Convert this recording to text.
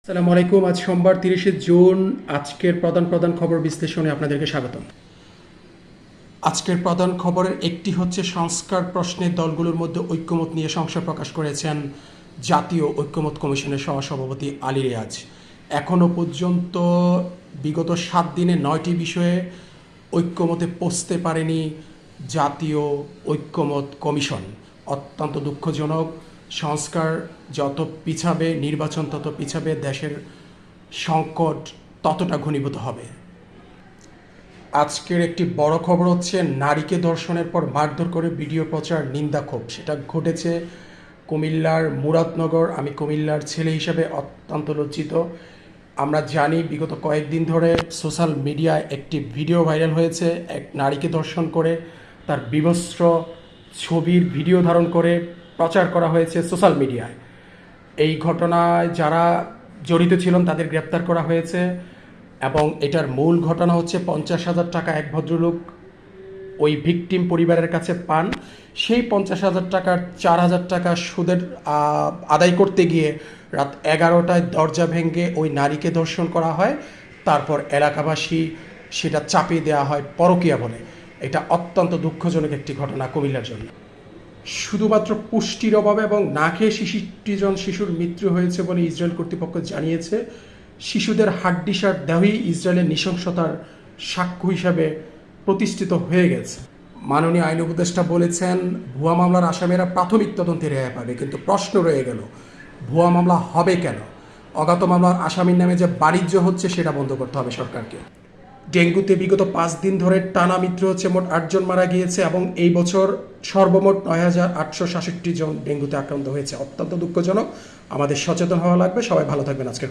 আসসালামু আলাইকুম। আজ সোমবার 30শে জুন। আজকের প্রধান খবর বিশ্লেষণে আপনাদেরকে স্বাগতম। আজকের প্রধান খবরের একটি হচ্ছে সংস্কার প্রশ্নে দলগুলোর মধ্যে ঐক্যমত নিয়ে সংশয় প্রকাশ করেছেন জাতীয় ঐক্যমত কমিশনের সহসভাপতি আলী রিয়াজ। এখনও পর্যন্ত বিগত 7 দিনে 9টি বিষয়ে ঐক্যমতে পৌঁছতে পারেনি জাতীয় ঐক্যমত কমিশন। অত্যন্ত দুঃখজনক। সংস্কার যত পিছাবে, নির্বাচন তত পিছাবে, দেশের সংকট ততটা ঘনীভূত হবে। আজকের একটি বড় খবর হচ্ছে নারীকে ধর্ষণের পর মারধর করে ভিডিও প্রচার, নিন্দা ক্ষোভ। সেটা ঘটেছে কুমিল্লার মুরাদনগর। আমি কুমিল্লার ছেলে হিসেবে অত্যন্ত লজ্জিত। আমরা জানি বিগত কয়েকদিন ধরে সোশ্যাল মিডিয়ায় একটি ভিডিও ভাইরাল হয়েছে, এক নারীকে ধর্ষণ করে তার বিবস্ত্র ছবির ভিডিও ধারণ করে প্রচার করা হয়েছে সোশ্যাল মিডিয়ায়। এই ঘটনায় যারা জড়িত ছিলেন তাদের গ্রেপ্তার করা হয়েছে এবং এটার মূল ঘটনা হচ্ছে 50,000 টাকা এক ভদ্রলোক ওই ভিকটিম পরিবারের কাছে পান। সেই 50,000 টাকার 4,000 টাকা সুদের আদায় করতে গিয়ে রাত 11টায় দরজা ভেঙে ওই নারীকে ধর্ষণ করা হয়। তারপর এলাকাবাসী সেটা চাপিয়ে দেওয়া হয় পরকীয়া বলে। এটা অত্যন্ত দুঃখজনক একটি ঘটনা কুমিল্লার জন্য। শুধুমাত্র পুষ্টির অভাবে এবং না খেয়ে 66 জন শিশুর মৃত্যু হয়েছে বলে ইসরায়েল কর্তৃপক্ষ জানিয়েছে। শিশুদের হাড্ডিসার দেহই ইসরায়েলের নৃশংসতার সাক্ষ্য হিসাবে প্রতিষ্ঠিত হয়ে গেছে। মাননীয় আইন উপদেষ্টা বলেছেন ভুয়া মামলার আসামিরা প্রাথমিক তদন্তে রেহাই পাবে, কিন্তু প্রশ্ন রয়ে গেল ভুয়া মামলা হবে কেন? অজ্ঞাত মামলার আসামির নামে যে বাণিজ্য হচ্ছে সেটা বন্ধ করতে হবে সরকারকে। ডেঙ্গুতে বিগত 5 দিন ধরে টানা মৃত্যু হচ্ছে, মোট 8 জন মারা গিয়েছে এবং এই বছর সর্বমোট 9,866 জন ডেঙ্গুতে আক্রান্ত হয়েছে। অত্যন্ত দুঃখজনক। আমাদের সচেতন হওয়া লাগবে। সবাই ভালো থাকবেন। আজকের